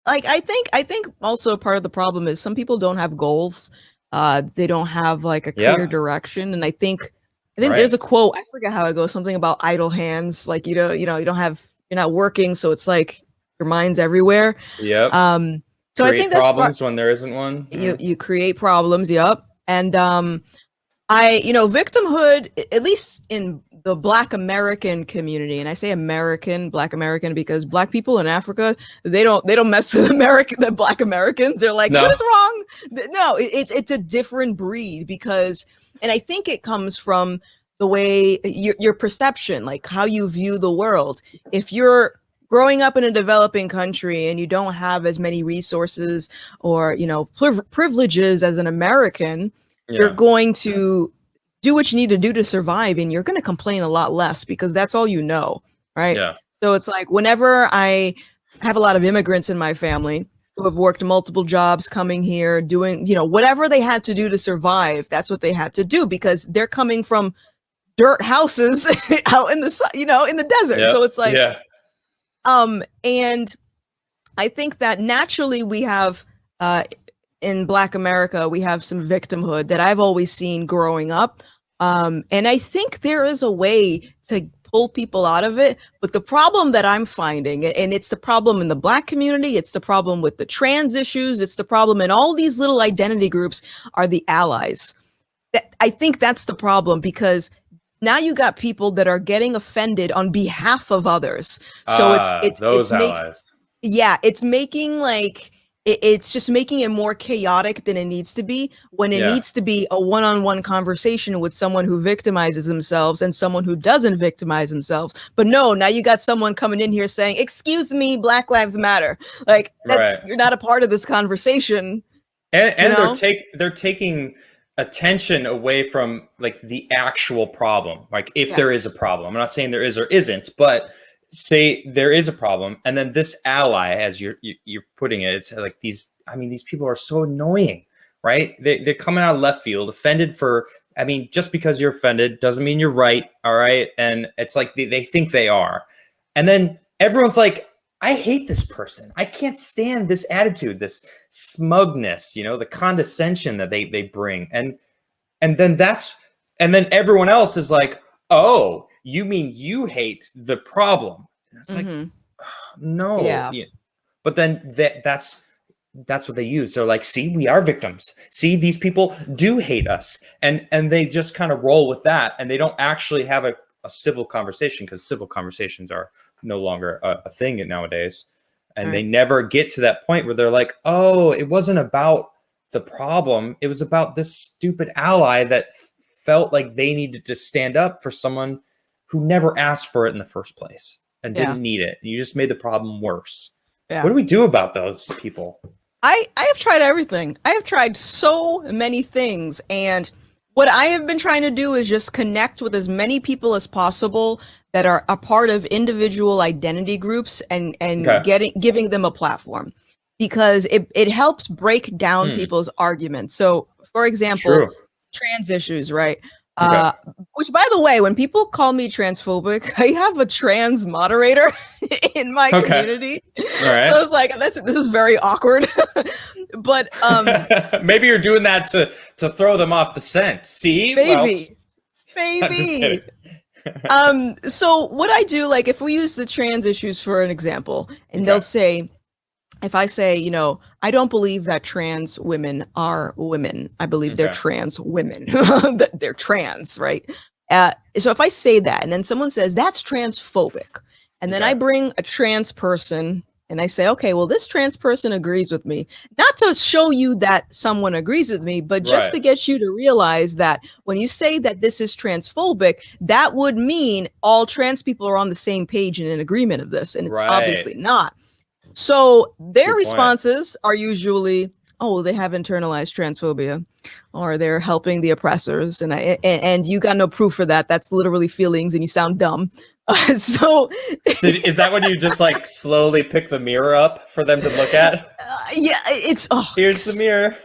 like I think also part of the problem is some people don't have goals. They don't have like a clear Yeah, direction. And I think there's right. a quote, I forget how it goes, something about idle hands. Like you don't have you're not working, so it's like your mind's everywhere. Yep. Um, so I Create think that's part. problems when there isn't one. Yeah. You create problems, yep. And victimhood, at least in the Black American community, and I say American, Black American, because Black people in Africa, they don't mess with the Black Americans. They're like, what No. is wrong? No, it's a different breed because, and I think it comes from the way your perception, like how you view the world. If you're growing up in a developing country and you don't have as many resources or privileges as an American, you're Yeah. going to do what you need to do to survive, and you're going to complain a lot less because that's all you know, right? Yeah. So it's like whenever I have a lot of immigrants in my family who have worked multiple jobs coming here doing whatever they had to do to survive, that's what they had to do because they're coming from dirt houses out in in the desert. Yep. So it's like Yeah. and I think that naturally we have in Black America, we have some victimhood that I've always seen growing up. And I think there is a way to pull people out of it. But the problem that I'm finding, and it's the problem in the Black community, it's the problem with the trans issues, it's the problem in all these little identity groups, are the allies. I think that's the problem because now you got people that are getting offended on behalf of others. So it's Ah, it's those it's make allies. yeah, it's making like it's just making it more chaotic than it needs to be when it Yeah. needs to be a one-on-one conversation with someone who victimizes themselves and someone who doesn't victimize themselves. But no, now you got someone coming in here saying, "Excuse me, Black Lives Matter." Like that's Right. you're not a part of this conversation, you And know? they're taking attention away from like the actual problem. Like if Yeah. there is a problem. I'm not saying there is or isn't, but say there is a problem and then this ally, as you're putting it, it's like these, I mean, these people are so annoying, right? They're coming out of left field, offended for, I mean, just because you're offended doesn't mean you're right. All right. And it's like they think they are. And then everyone's like, I hate this person. I can't stand this attitude, this smugness, the condescension that they bring. And then and then everyone else is like, "Oh, you mean you hate the problem?" And it's like, Hmm. "No." Yeah. Yeah. But then that's what they use. They're like, "See, we are victims. See, these people do hate us." And they just kind of roll with that and they don't actually have a civil conversation because civil conversations are no longer a thing nowadays. All And they right. never get to that point where they're like, "Oh, it wasn't about the problem. It was about this stupid ally that felt like they needed to stand up for someone who never asked for it in the first place and Yeah. didn't need it. You just made the problem worse." What Yeah. do we do about those people? I have tried everything. I have tried so many things, and what I have been trying to do is just connect with as many people as possible that are a part of individual identity groups and Okay. giving them a platform because it helps break down Hmm. people's arguments. So, for example, True. trans issues, right? Okay. Uh, which, by the way, when people call me transphobic, I have a trans moderator in my Okay. community, All right. so it's like this is very awkward. But Maybe you're doing that to throw them off the scent. See? Well, maybe, I'm just kidding. maybe. So what I do, like if we use the trans issues for an example, and they'll Okay. say, if I say, I don't believe that trans women are women. I believe they're Okay. trans women. That they're trans, right? So if I say that, and then someone says that's transphobic, and then I Okay. bring a trans person and I say, okay, well, this trans person agrees with me, not to show you that someone agrees with me, but just Right. to get you to realize that when you say that this is transphobic, that would mean all trans people are on the same page and in agreement of this, and it's Right. obviously not. So That's a their good point. responses are usually, "Oh, they have internalized transphobia, or they're helping the oppressors," and you got no proof for that. That's literally feelings, and you sound dumb. So Is that when you just like slowly pick the mirror up for them to look at? yeah, it's Here's the mirror.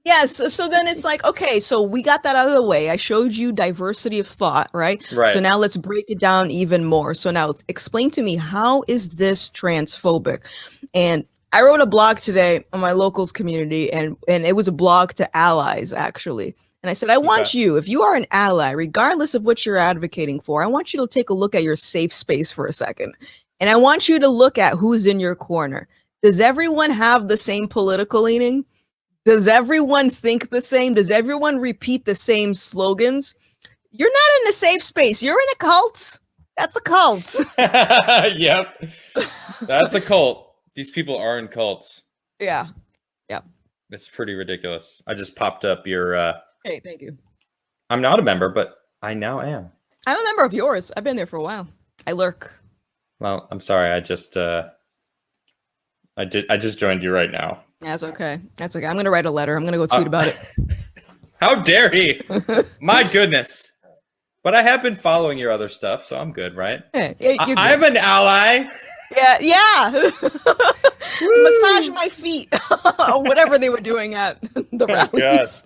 yes. So then it's like, okay, so we got that out of the way. I showed you diversity of thought, right? So Right. now let's break it down even more. So now explain to me, how is this transphobic? And I wrote a blog today on my locals community, and it was a blog to allies actually. And I said, I want Okay. you, if you are an ally, regardless of what you're advocating for, I want you to take a look at your safe space for a second. And I want you to look at who's in your corner. Does everyone have the same political leaning? Does everyone think the same? Does everyone repeat the same slogans? You're not in a safe space. You're in a cult. That's a cult. Yep. That's a cult. These people are in cults. Yeah. Yeah. It's pretty ridiculous. I just popped up your Hey, thank you. I'm not a member, but I now am. I'm a member of yours. I've been there for a while. I lurk. Well, I'm sorry. I just joined you right now. That's okay. That's okay. I'm gonna write a letter. I'm gonna go tweet about it. How dare he? My goodness. But I have been following your other stuff, so I'm good, right? Hey, you're good. I'm an ally. Yeah. Massage my feet. Or whatever they were doing at the rallies.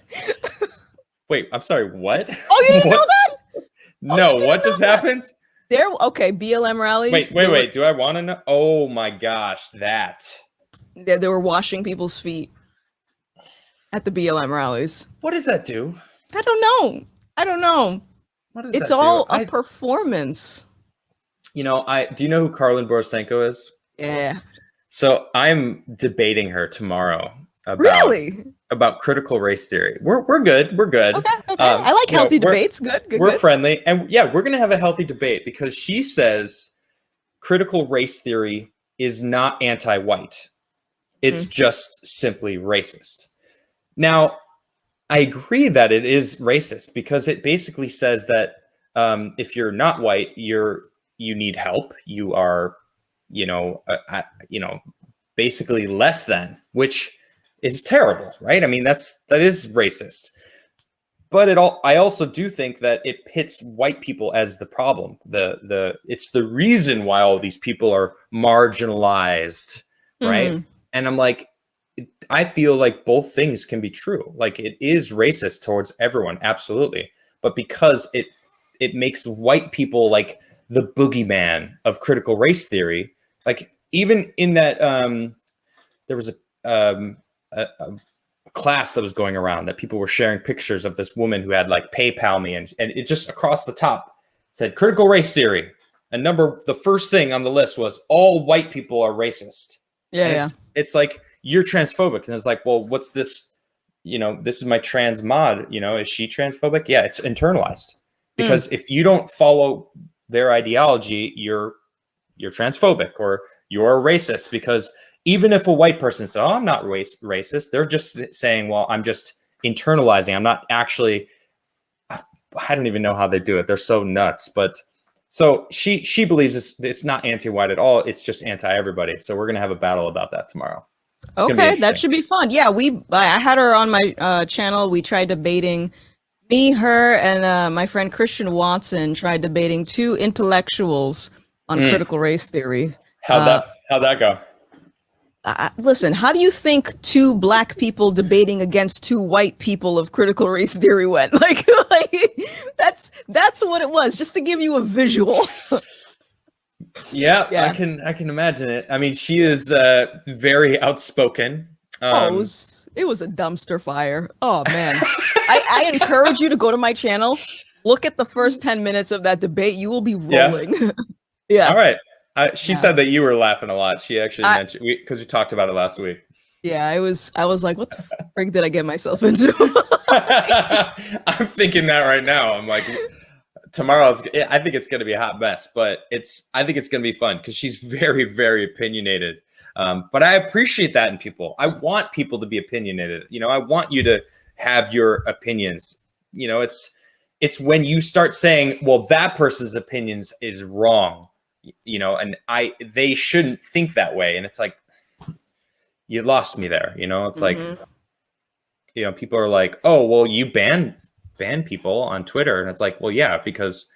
Wait, I'm sorry, what? Oh, you didn't know that? No, what just happened? There, okay, BLM rallies. Wait. Do I want to know? Oh my gosh, that. They were washing people's feet at the BLM rallies. What does that do? I don't know. What does It's that all do? a performance. You know, do you know who Karlin Borosenko is? Yeah. So I'm debating her tomorrow about critical race theory. We're good. We're good. Okay. I like healthy debates. Good. We're friendly, and yeah, we're gonna have a healthy debate because she says critical race theory is not anti-white. It's just simply racist. Now, I agree that it is racist because it basically says that if you're not white, you need help. You are, basically less than, which is terrible, right? I mean, that is racist. But I also do think that it pits white people as the problem. It's the reason why all these people are marginalized, right? And I'm like, I feel like both things can be true. Like it is racist towards everyone, absolutely. But because it makes white people like the boogeyman of critical race theory. Like even in that, there was a class that was going around that people were sharing pictures of this woman who had like PayPal me, and it just across the top said critical race theory. And the first thing on the list was all white people are racist. Yeah. It's like, you're transphobic. And it's like, well, what's this? This is my trans mod. Is she transphobic? Yeah, it's internalized. Because if you don't follow their ideology, you're transphobic or you're a racist. Because even if a white person says, oh, I'm not racist, they're just saying, well, I'm just internalizing. I'm not actually, I don't even know how they do it. They're so nuts. But so she believes it's not anti-white at all. It's just anti-everybody. So we're going to have a battle about that tomorrow. Okay, that should be fun. Yeah, I had her on my channel. We tried debating, me, her, and my friend Christian Watson tried debating two intellectuals on critical race theory. How'd that go? Listen, how do you think two black people debating against two white people of critical race theory went? Like that's what it was, just to give you a visual. Yeah, I can imagine it. I mean, she is very outspoken. It was a dumpster fire. Oh man. I encourage you to go to my channel, look at the first 10 minutes of that debate. You will be rolling. Yeah. All right. She said that you were laughing a lot. She actually mentioned, because we talked about it last week. Yeah, I was like, what the frick did I get myself into? I'm thinking that right now. I'm like, I think it's going to be a hot mess, but I think it's going to be fun because she's very, very opinionated. But I appreciate that in people. I want people to be opinionated. I want you to have your opinions. It's when you start saying, well, that person's opinions is wrong, and they shouldn't think that way. And it's like, you lost me there. It's like, people are like, oh, well, you ban people on Twitter. And it's like, well, yeah, because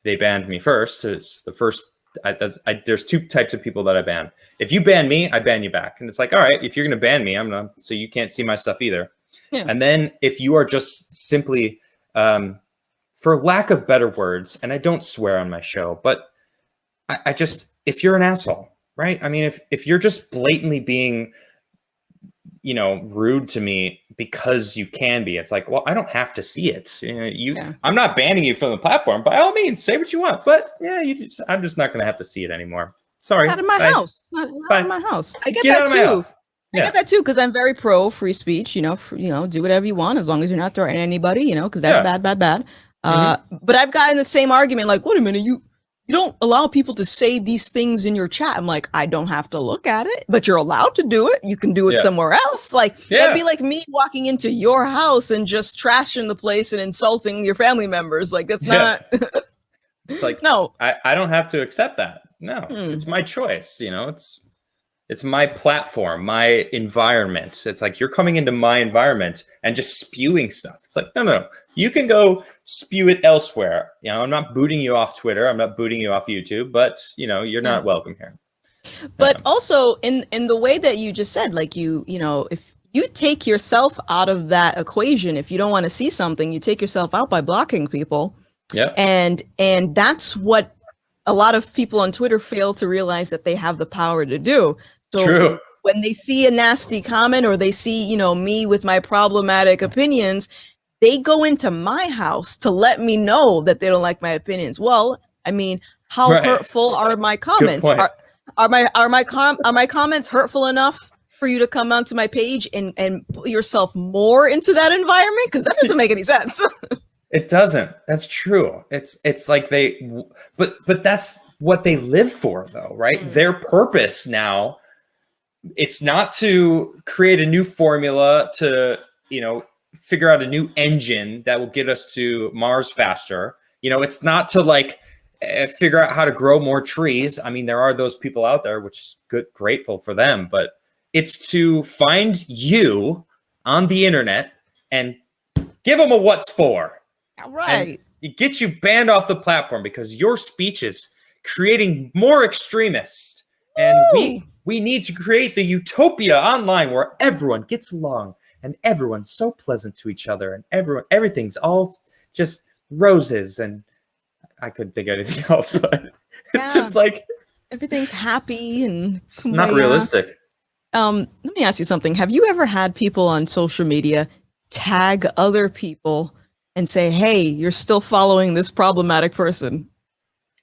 they banned me first. It's the first, there's two types of people that I ban. If you ban me, I ban you back. And it's like, all right, if you're going to ban me, so you can't see my stuff either. Yeah. And then if you are just simply, for lack of better words, and I don't swear on my show, but I just, if you're an asshole, right? I mean, if you're just blatantly being, rude to me because you can be, it's like, well, I don't have to see it. Yeah. I'm not banning you from the platform. By all means, say what you want. But yeah, I'm just not going to have to see it anymore. Sorry. Out of my Bye. house. Out Bye. of my house. I get Get that out of my too. house. I get that too because I'm very pro free speech. Do whatever you want as long as you're not threatening anybody. Because that's Yeah. bad. But I've gotten the same argument. Like, wait a minute, you don't allow people to say these things in your chat. I'm like, I don't have to look at it, but you're allowed to do it. You can do it Yeah. somewhere else. Like, Yeah. that'd be like me walking into your house and just trashing the place and insulting your family members. Like, that's Yeah. not. It's like, no. I don't have to accept that. No, it's my choice. It's my platform, my environment. It's like you're coming into my environment and just spewing stuff. It's like, no. You can go spew it elsewhere. I'm not booting you off Twitter. I'm not booting you off YouTube, but you're not welcome here. But also in the way that you just said, like if you take yourself out of that equation, if you don't want to see something, you take yourself out by blocking people. Yeah. And that's what a lot of people on Twitter fail to realize that they have the power to do. So True. When they see a nasty comment or they see, me with my problematic opinions, they go into my house to let me know that they don't like my opinions. Well, I mean, how hurtful are my comments? Are my comments hurtful enough for you to come onto my page and put yourself more into that environment? Because that doesn't make any sense. It doesn't. That's true. It's like but that's what they live for, though, right? Their purpose now, it's not to create a new formula to, figure out a new engine that will get us to Mars faster. It's not to figure out how to grow more trees. I mean, there are those people out there, which is good, grateful for them, but it's to find you on the internet and give them a what's for. Right. And get you banned off the platform because your speech is creating more extremists. And we need to create the utopia online where everyone gets along and everyone's so pleasant to each other and everything's all just roses. And I couldn't think of anything else, but it's just like everything's happy and it's not realistic. Let me ask you something. Have you ever had people on social media tag other people and say, hey, you're still following this problematic person?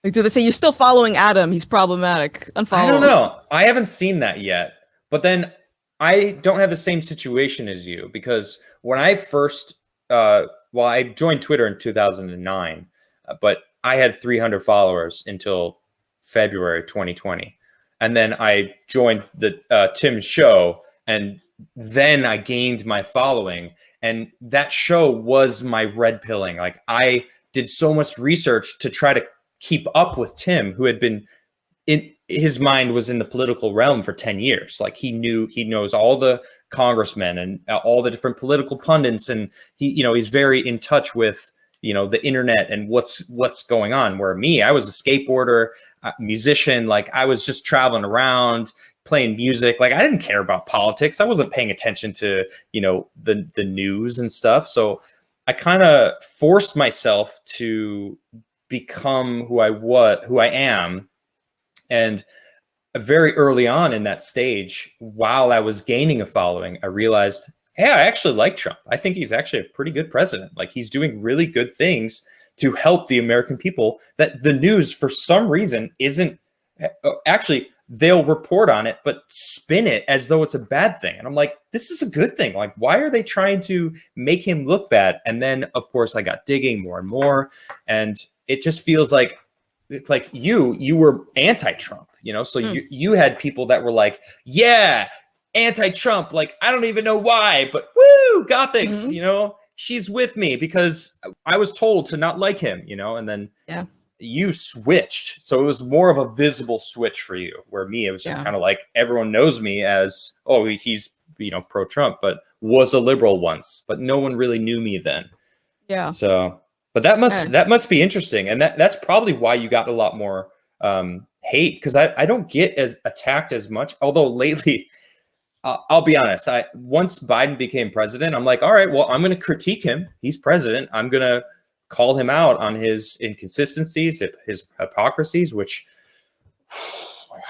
Like, do they say, you're still following Adam, he's problematic, unfollow I don't him? know. I haven't seen that yet. But then I don't have the same situation as you, because when I first, I joined Twitter in 2009, but I had 300 followers until February 2020. And then I joined the Tim's show, and then I gained my following. And that show was my red pilling. Like, I did so much research to try to keep up with Tim, who had been in his mind was in the political realm for 10 years. Like, he knows all the congressmen and all the different political pundits. And he's very in touch with, the internet and what's going on. Where me, I was a skateboarder, musician. Like, I was just traveling around, playing music. Like, I didn't care about politics. I wasn't paying attention to, the news and stuff. So I kind of forced myself to become who I am. And very early on in that stage, while I was gaining a following, I realized, hey, I actually like Trump. I think he's actually a pretty good president. Like, he's doing really good things to help the American people that the news, for some reason, isn't actually. They'll report on it, but spin it as though it's a bad thing. And I'm like, this is a good thing. Like, why are they trying to make him look bad? And then, of course, I got digging more and more. And it just feels like you were anti-Trump, so you had people that were like, yeah, anti-Trump. Like, I don't even know why, but woo, Gothics, she's with me because I was told to not like him, and then you switched. So it was more of a visible switch for you, where me, it was just kind of like, everyone knows me as, oh, he's, pro-Trump, but was a liberal once, but no one really knew me then. Yeah. So, but that must be interesting. And that's probably why you got a lot more hate, because I don't get as attacked as much. Although lately, I'll be honest, once Biden became president, I'm like, all right, well, I'm going to critique him. He's president. I'm going to call him out on his inconsistencies, his hypocrisies, which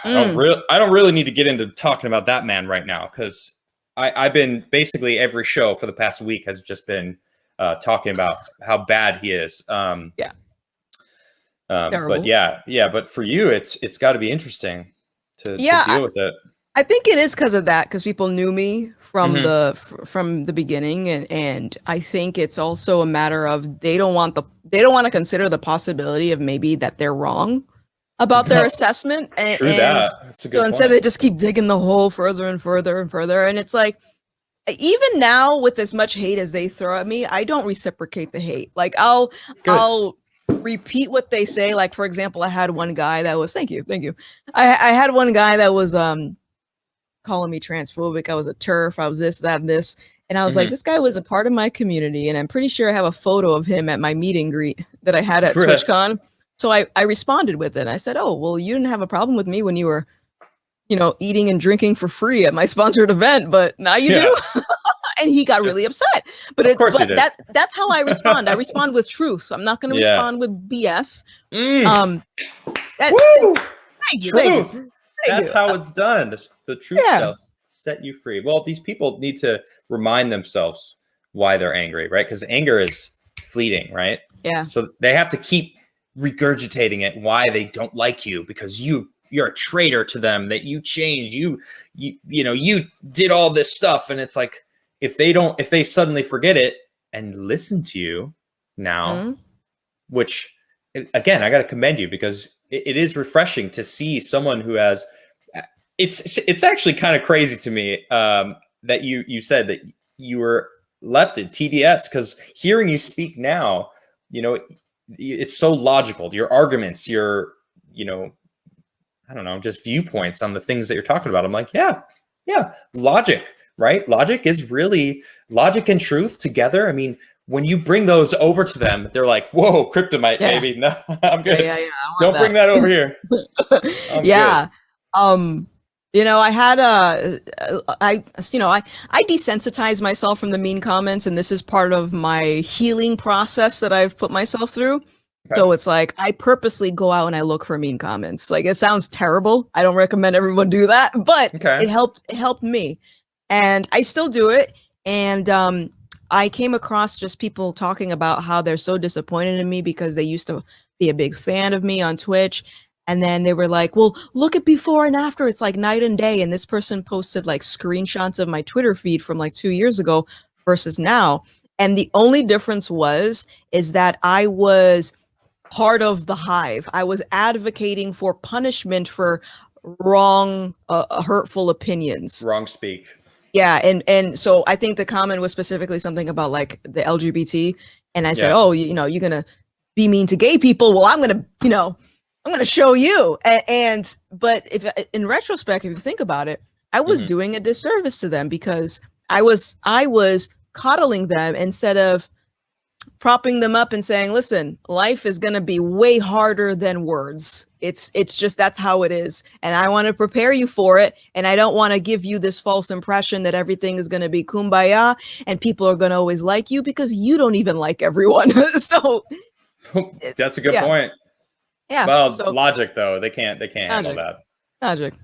I don't really need to get into talking about that man right now, because I've been basically every show for the past week has just been talking about how bad he is. Yeah. But but for you, it's got to be interesting to deal with it. I think it is because of that, because people knew me from Mm-hmm. from the beginning, and I think it's also a matter of they don't want to consider the possibility of maybe that they're wrong about their assessment. True that. That's a good so point. instead they just keep digging the hole further and further and further, and it's like, even now with as much hate as they throw at me, I don't reciprocate the hate. Like I'll repeat what they say. Like, for example, I had one guy that was thank you. I had one guy that was calling me transphobic. I was a TERF. I was this, that, and this. And I was like, this guy was a part of my community, and I'm pretty sure I have a photo of him at my meet and greet that I had at TwitchCon. So I responded with it. I said, oh, well, you didn't have a problem with me when you were, eating and drinking for free at my sponsored event, but now you do. And he got really upset. But that's how I respond. I respond with truth. I'm not going to respond with BS. Woo! Thank you. Truth. That's how it's done. The truth shall set you free. Well, these people need to remind themselves why they're angry, right? Because anger is fleeting, right? Yeah. So they have to keep regurgitating it, why they don't like you, because you're a traitor to them, that you changed, you did all this stuff. And it's like, if they suddenly forget it and listen to you now, which again, I got to commend you, because it is refreshing to see someone who has, it's actually kind of crazy to me that you said that you were left at TDS, because hearing you speak now, it's so logical. Your arguments, your, I don't know, just viewpoints on the things that you're talking about. I'm like, yeah, logic, right? Logic and truth together. I mean, when you bring those over to them, they're like, whoa, kryptonite, baby. No, I'm good. Don't bring that over here. Yeah. Good. I had I desensitized myself from the mean comments, and this is part of my healing process that I've put myself through. Okay. So it's like, I purposely go out and I look for mean comments. Like, it sounds terrible. I don't recommend everyone do that, but it helped me. And I still do it. And I came across just people talking about how they're so disappointed in me because they used to be a big fan of me on Twitch. And then they were like, well, look at before and after. It's like night and day. And this person posted like screenshots of my Twitter feed from like 2 years ago versus now. And the only difference is that I was part of the hive. I was advocating for punishment for wrong, hurtful opinions. Wrong speak. Yeah. And so I think the comment was specifically something about like the LGBT. And I said, oh, you're going to be mean to gay people. Well, I'm going to show you. But if in retrospect, if you think about it, I was doing a disservice to them, because I was coddling them instead of propping them up and saying, listen, life is going to be way harder than words. It's just, that's how it is. And I want to prepare you for it. And I don't want to give you this false impression that everything is going to be kumbaya and people are going to always like you, because you don't even like everyone. So that's a good point. Yeah. Well, logic though, they can't handle that. Logic.